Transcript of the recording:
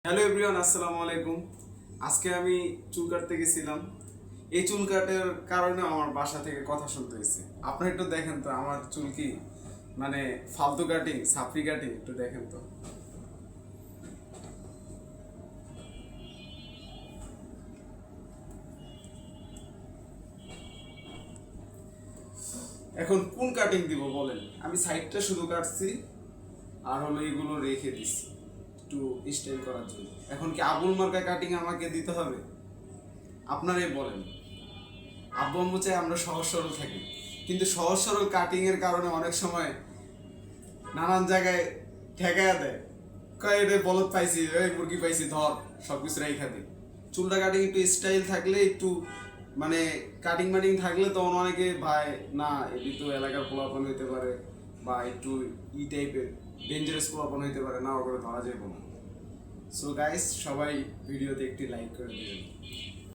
Hello everyone, আসসালামু আলাইকুম। আজকে আমি চুল কাটতে গেছিলাম। এই চুল কাটার কারণে আমার বাসা থেকে কথা শুনতে হয়েছে। আপনি একটু দেখেন তো আমার চুল কি মানে ফালতু কাটিং, সাপড়ি কাটিং, একটু দেখেন তো। এখন কোন কাটিং দিব বলেন? আমি সাইডটা শুধু কাটছি আর হলো এগুলো রেখে দিছি একটু স্টাইল করার জন্য। এখন কি আবুল মার্কা কাটিং আমাকে দিতে হবে? আপনারাই বলেন। আব্বু আম্মু চাই আমরা সহজ সরল থাকি, কিন্তু সহজ সরল কাটিং এর কারণে অনেক সময় নানান জায়গায় ঠেকায়া দেয়। কয় রে বলত পাইছি, এই মুরগি পাইছি, ধর সবকিছু রেখা দিই। চুলটা কাটিং একটু স্টাইল থাকলে, একটু মানে কাটিং মাটিং থাকলে তখন অনেকে ভাই না এটি তো এলাকার পোলাপন হইতে পারে বা একটু টাইপের ডেঞ্জারাস পোলাপন হইতে পারে, না করে ধরা যাবে না। সো গাইস, সবাই ভিডিওতে একটি লাইক করে দিবেন।